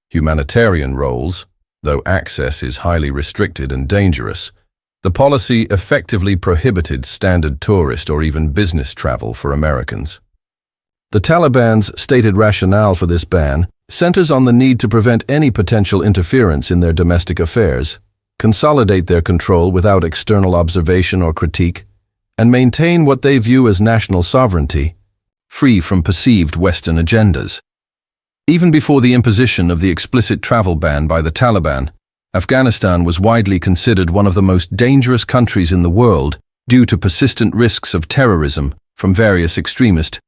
humanitarian roles, though access is highly restricted and dangerous, the policy effectively prohibited standard tourist or even business travel for Americans. The Taliban's stated rationale for this ban centers on the need to prevent any potential interference in their domestic affairs, consolidate their control without external observation or critique, and maintain what they view as national sovereignty, free from perceived Western agendas. Even before the imposition of the explicit travel ban by the Taliban, Afghanistan was widely considered one of the most dangerous countries in the world due to persistent risks of terrorism from various extremist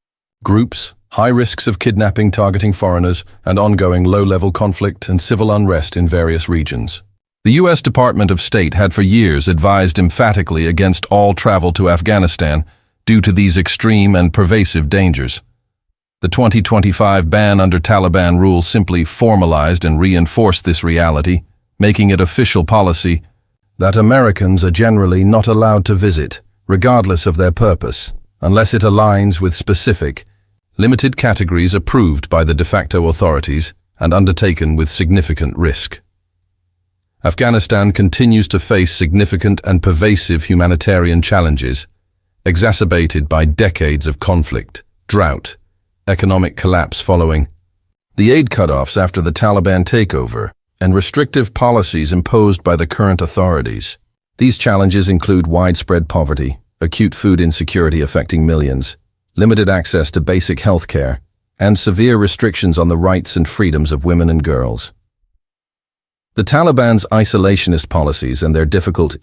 groups, high risks of kidnapping targeting foreigners, and ongoing low-level conflict and civil unrest in various regions. The U.S. Department of State had for years advised emphatically against all travel to Afghanistan due to these extreme and pervasive dangers. The 2025 ban under Taliban rule simply formalized and reinforced this reality, making it official policy that Americans are generally not allowed to visit, regardless of their purpose, unless it aligns with specific, limited categories approved by the de facto authorities and undertaken with significant risk. Afghanistan continues to face significant and pervasive humanitarian challenges, exacerbated by decades of conflict, drought, economic collapse following the aid cutoffs after the Taliban takeover, and restrictive policies imposed by the current authorities. These challenges include widespread poverty, acute food insecurity affecting millions, limited access to basic health care, and severe restrictions on the rights and freedoms of women and girls. The Taliban's isolationist policies and their difficult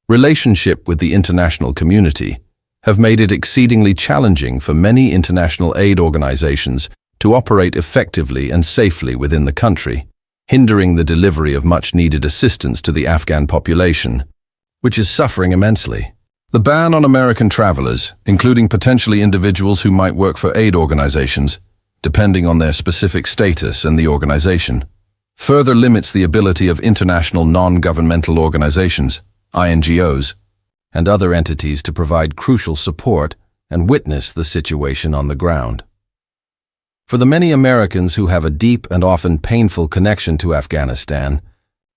relationship with the international community have made it exceedingly challenging for many international aid organizations to operate effectively and safely within the country, hindering the delivery of much-needed assistance to the Afghan population, which is suffering immensely. The ban on American travelers, including potentially individuals who might work for aid organizations, depending on their specific status and the organization, further limits the ability of international non-governmental organizations, INGOs, and other entities to provide crucial support and witness the situation on the ground. For the many Americans who have a deep and often painful connection to Afghanistan,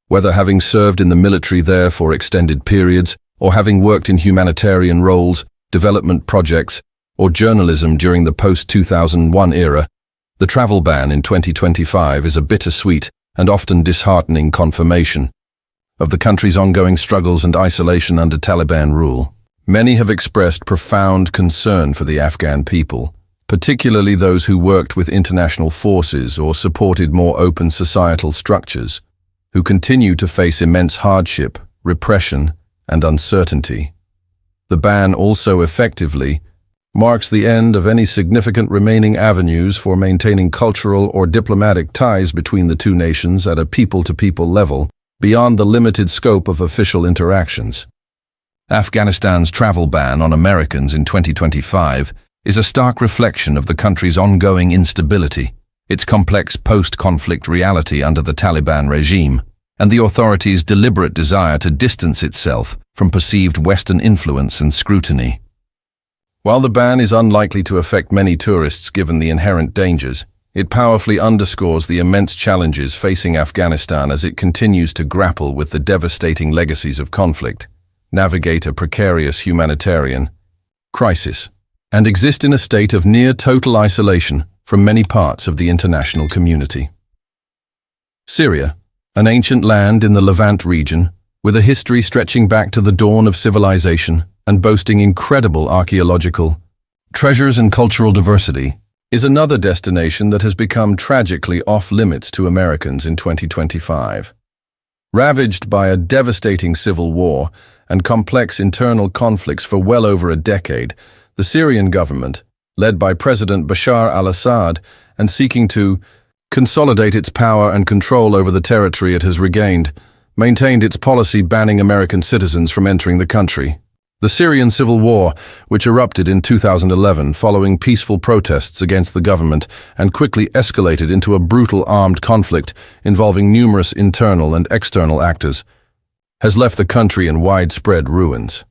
whether having served in the military there for extended periods or having worked in humanitarian roles, development projects, or journalism during the post-2001 era, the travel ban in 2025 is a bittersweet and often disheartening confirmation of the country's ongoing struggles and isolation under Taliban rule. Many have expressed profound concern for the Afghan people, particularly those who worked with international forces or supported more open societal structures, who continue to face immense hardship, repression, and uncertainty. The ban also effectively marks the end of any significant remaining avenues for maintaining cultural or diplomatic ties between the two nations at a people-to-people level, beyond the limited scope of official interactions. Afghanistan's travel ban on Americans in 2025 is a stark reflection of the country's ongoing instability, its complex post-conflict reality under the Taliban regime, and the authorities' deliberate desire to distance itself from perceived Western influence and scrutiny. While the ban is unlikely to affect many tourists given the inherent dangers, it powerfully underscores the immense challenges facing Afghanistan as it continues to grapple with the devastating legacies of conflict, navigate a precarious humanitarian crisis, and exist in a state of near total isolation from many parts of the international community. Syria, an ancient land in the Levant region, with a history stretching back to the dawn of civilization and boasting incredible archaeological treasures and cultural diversity, is another destination that has become tragically off-limits to Americans in 2025. Ravaged by a devastating civil war and complex internal conflicts for well over a decade, the Syrian government, led by President Bashar al-Assad and seeking to consolidate its power and control over the territory it has regained, maintained its policy banning American citizens from entering the country. The Syrian civil war, which erupted in 2011 following peaceful protests against the government and quickly escalated into a brutal armed conflict involving numerous internal and external actors, has left the country in widespread ruins.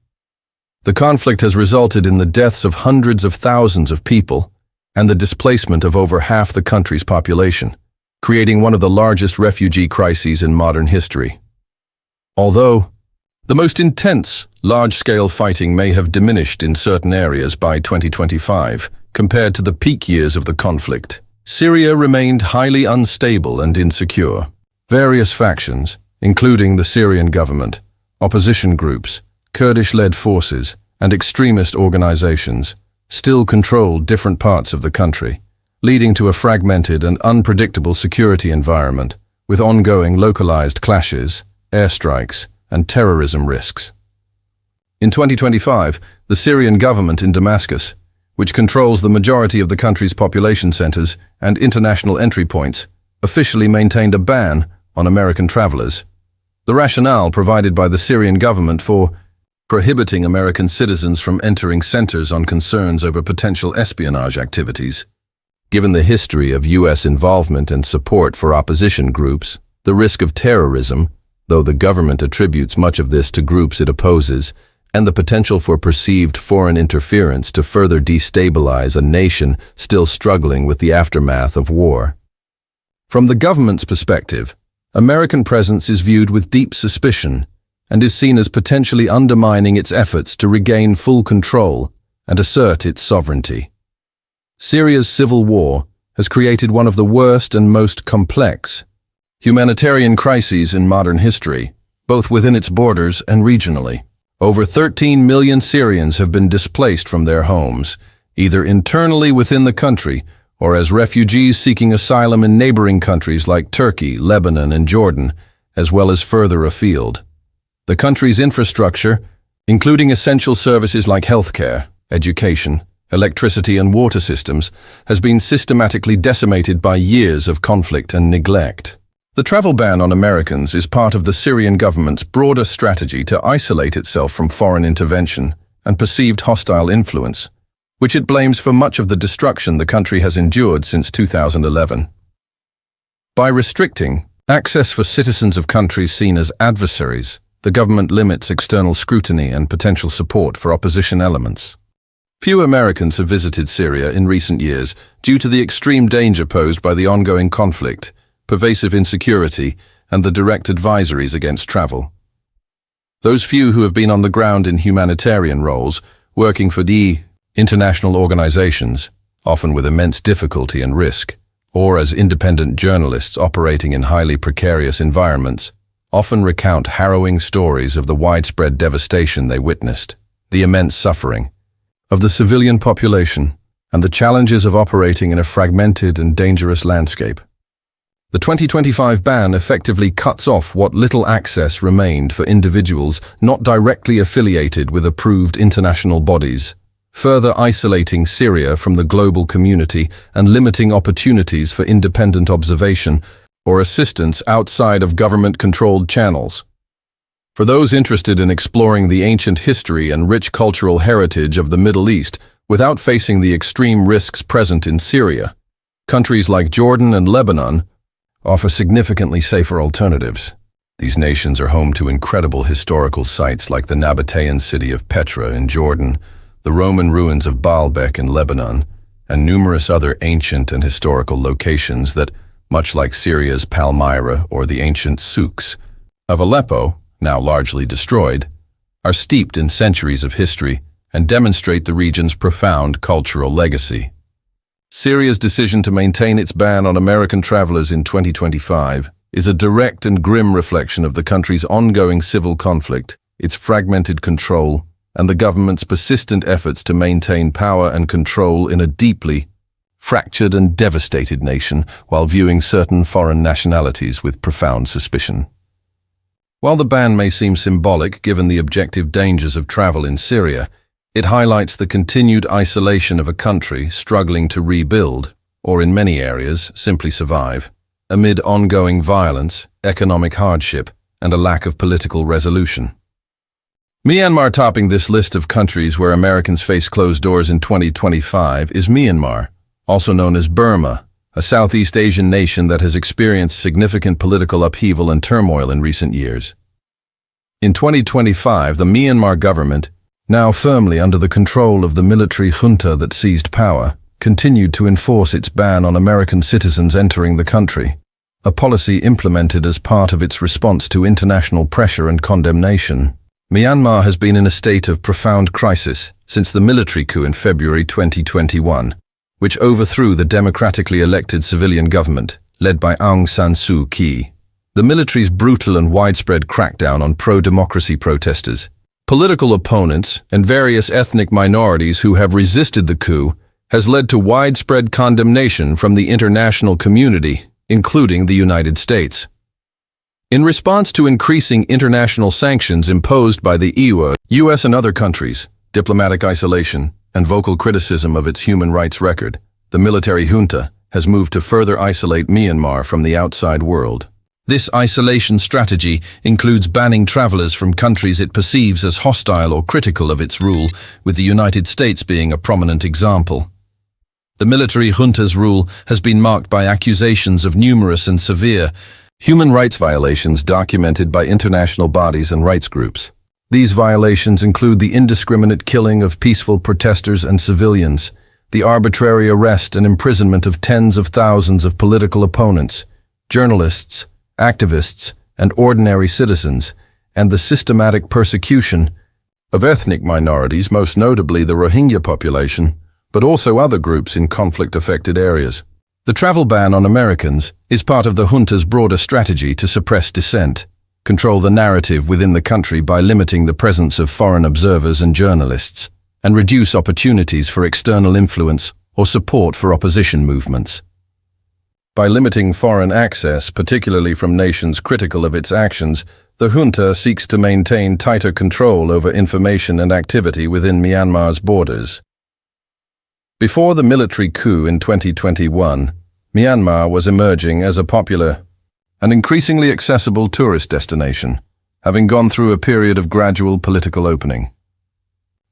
The conflict has resulted in the deaths of hundreds of thousands of people and the displacement of over half the country's population, creating one of the largest refugee crises in modern history. Although the most intense, large-scale fighting may have diminished in certain areas by 2025 compared to the peak years of the conflict, Syria remained highly unstable and insecure. Various factions, including the Syrian government, opposition groups, Kurdish-led forces, and extremist organizations, still controlled different parts of the country, leading to a fragmented and unpredictable security environment with ongoing localized clashes, airstrikes, and terrorism risks. In 2025, the Syrian government in Damascus, which controls the majority of the country's population centers and international entry points, officially maintained a ban on American travelers. The rationale provided by the Syrian government for prohibiting American citizens from entering centers on concerns over potential espionage activities. Given the history of U.S. involvement and support for opposition groups, the risk of terrorism, though the government attributes much of this to groups it opposes, and the potential for perceived foreign interference to further destabilize a nation still struggling with the aftermath of war. From the government's perspective, American presence is viewed with deep suspicion and is seen as potentially undermining its efforts to regain full control and assert its sovereignty. Syria's civil war has created one of the worst and most complex humanitarian crises in modern history, both within its borders and regionally. Over 13 million Syrians have been displaced from their homes, either internally within the country or as refugees seeking asylum in neighboring countries like Turkey, Lebanon, and Jordan, as well as further afield. The country's infrastructure, including essential services like healthcare, education, electricity, and water systems, has been systematically decimated by years of conflict and neglect. The travel ban on Americans is part of the Syrian government's broader strategy to isolate itself from foreign intervention and perceived hostile influence, which it blames for much of the destruction the country has endured since 2011. By restricting access for citizens of countries seen as adversaries, the government limits external scrutiny and potential support for opposition elements. Few Americans have visited Syria in recent years due to the extreme danger posed by the ongoing conflict, pervasive insecurity, and the direct advisories against travel. Those few who have been on the ground in humanitarian roles, working for the international organizations, often with immense difficulty and risk, or as independent journalists operating in highly precarious environments, often recount harrowing stories of the widespread devastation they witnessed, the immense suffering of the civilian population, and the challenges of operating in a fragmented and dangerous landscape. The 2025 ban effectively cuts off what little access remained for individuals not directly affiliated with approved international bodies, further isolating Syria from the global community and limiting opportunities for independent observation or assistance outside of government-controlled channels. For those interested in exploring the ancient history and rich cultural heritage of the Middle East without facing the extreme risks present in Syria, countries like Jordan and Lebanon offer significantly safer alternatives. These nations are home to incredible historical sites like the Nabatean city of Petra in Jordan, the Roman ruins of Baalbek in Lebanon, and numerous other ancient and historical locations that, much like Syria's Palmyra or the ancient souks of Aleppo, now largely destroyed, are steeped in centuries of history and demonstrate the region's profound cultural legacy. Syria's decision to maintain its ban on American travelers in 2025 is a direct and grim reflection of the country's ongoing civil conflict, its fragmented control, and the government's persistent efforts to maintain power and control in a deeply fractured and devastated nation while viewing certain foreign nationalities with profound suspicion. While the ban may seem symbolic given the objective dangers of travel in Syria, it highlights the continued isolation of a country struggling to rebuild, or in many areas, simply survive, amid ongoing violence, economic hardship, and a lack of political resolution. Myanmar topping this list of countries where Americans face closed doors in 2025 is Myanmar, also known as Burma, a Southeast Asian nation that has experienced significant political upheaval and turmoil in recent years. In 2025, the Myanmar government, now firmly under the control of the military junta that seized power, continued to enforce its ban on American citizens entering the country, a policy implemented as part of its response to international pressure and condemnation. Myanmar has been in a state of profound crisis since the military coup in February 2021, which overthrew the democratically elected civilian government led by Aung San Suu Kyi. The military's brutal and widespread crackdown on pro-democracy protesters, political opponents, and various ethnic minorities who have resisted the coup has led to widespread condemnation from the international community, including the United States. In response to increasing international sanctions imposed by the EU, US and other countries, diplomatic isolation, and vocal criticism of its human rights record, the military junta has moved to further isolate Myanmar from the outside world. This isolation strategy includes banning travelers from countries it perceives as hostile or critical of its rule, with the United States being a prominent example. The military junta's rule has been marked by accusations of numerous and severe human rights violations documented by international bodies and rights groups. These violations include the indiscriminate killing of peaceful protesters and civilians, the arbitrary arrest and imprisonment of tens of thousands of political opponents, journalists, activists, and ordinary citizens, and the systematic persecution of ethnic minorities, most notably the Rohingya population, but also other groups in conflict-affected areas. The travel ban on Americans is part of the junta's broader strategy to suppress dissent, control the narrative within the country by limiting the presence of foreign observers and journalists, and reduce opportunities for external influence or support for opposition movements. By limiting foreign access, particularly from nations critical of its actions, the junta seeks to maintain tighter control over information and activity within Myanmar's borders. Before the military coup in 2021, Myanmar was emerging as a popular and increasingly accessible tourist destination, having gone through a period of gradual political opening.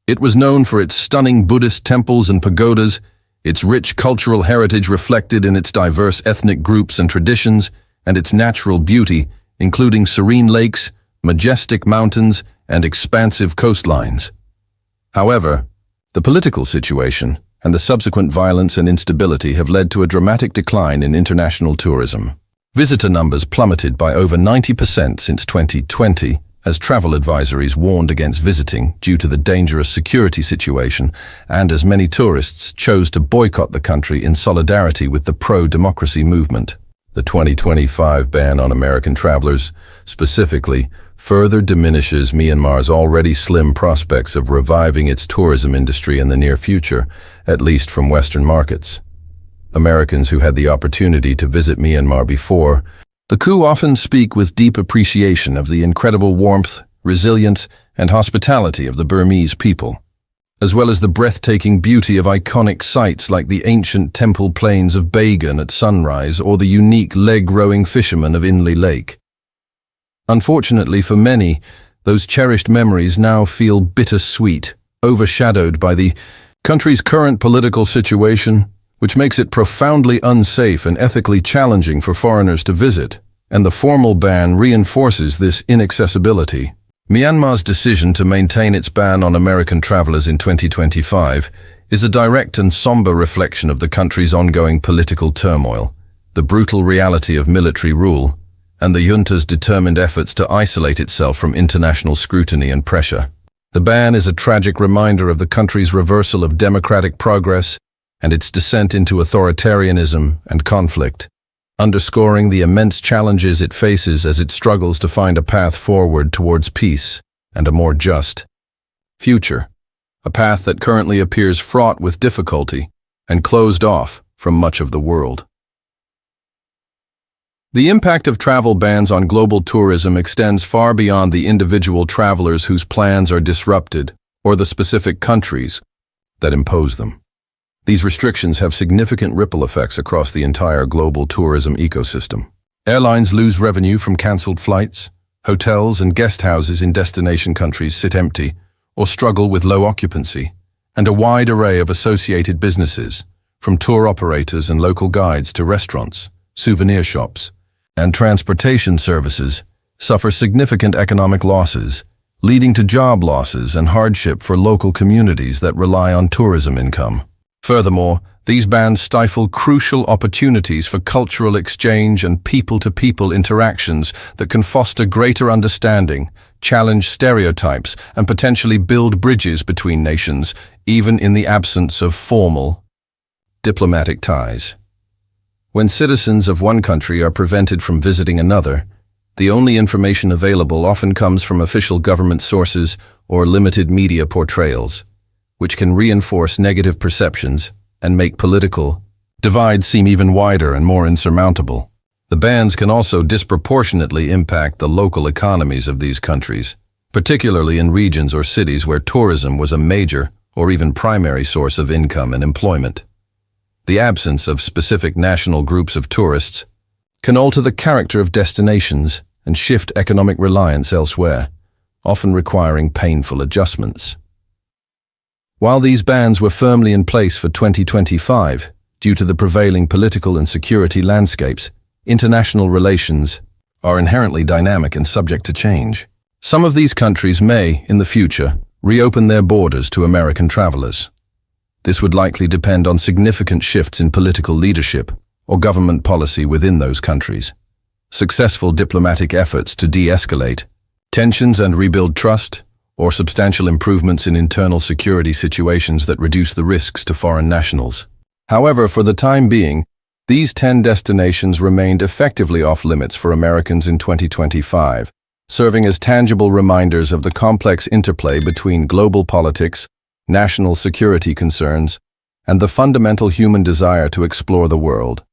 It was known for its stunning Buddhist temples and pagodas, its rich cultural heritage reflected in its diverse ethnic groups and traditions, and its natural beauty, including serene lakes, majestic mountains, and expansive coastlines. However, the political situation and the subsequent violence and instability have led to a dramatic decline in international tourism. Visitor numbers plummeted by over 90% since 2020, as travel advisories warned against visiting due to the dangerous security situation, and as many tourists chose to boycott the country in solidarity with the pro-democracy movement. The 2025 ban on American travelers, specifically, further diminishes Myanmar's already slim prospects of reviving its tourism industry in the near future, at least from Western markets. Americans who had the opportunity to visit Myanmar before the coup often speak with deep appreciation of the incredible warmth, resilience, and hospitality of the Burmese people, as well as the breathtaking beauty of iconic sites like the ancient temple plains of Bagan at sunrise or the unique leg-rowing fishermen of Inle Lake. Unfortunately for many, those cherished memories now feel bittersweet, overshadowed by the country's current political situation, which makes it profoundly unsafe and ethically challenging for foreigners to visit, and the formal ban reinforces this inaccessibility. Myanmar's decision to maintain its ban on American travelers in 2025 is a direct and somber reflection of the country's ongoing political turmoil, the brutal reality of military rule, and the junta's determined efforts to isolate itself from international scrutiny and pressure. The ban is a tragic reminder of the country's reversal of democratic progress and its descent into authoritarianism and conflict, underscoring the immense challenges it faces as it struggles to find a path forward towards peace and a more just future, a path that currently appears fraught with difficulty and closed off from much of the world. The impact of travel bans on global tourism extends far beyond the individual travelers whose plans are disrupted or the specific countries that impose them. These restrictions have significant ripple effects across the entire global tourism ecosystem. Airlines lose revenue from cancelled flights, hotels and guest houses in destination countries sit empty or struggle with low occupancy, and a wide array of associated businesses, from tour operators and local guides to restaurants, souvenir shops, and transportation services, suffer significant economic losses, leading to job losses and hardship for local communities that rely on tourism income. Furthermore, these bans stifle crucial opportunities for cultural exchange and people-to-people interactions that can foster greater understanding, challenge stereotypes, and potentially build bridges between nations, even in the absence of formal diplomatic ties. When citizens of one country are prevented from visiting another, the only information available often comes from official government sources or limited media portrayals, which can reinforce negative perceptions and make political divides seem even wider and more insurmountable. The bans can also disproportionately impact the local economies of these countries, particularly in regions or cities where tourism was a major or even primary source of income and employment. The absence of specific national groups of tourists can alter the character of destinations and shift economic reliance elsewhere, often requiring painful adjustments. While these bans were firmly in place for 2025, due to the prevailing political and security landscapes, international relations are inherently dynamic and subject to change. Some of these countries may, in the future, reopen their borders to American travelers. This would likely depend on significant shifts in political leadership or government policy within those countries, successful diplomatic efforts to de-escalate tensions and rebuild trust, or substantial improvements in internal security situations that reduce the risks to foreign nationals. However, for the time being, these 10 destinations remained effectively off-limits for Americans in 2025, serving as tangible reminders of the complex interplay between global politics, national security concerns, and the fundamental human desire to explore the world.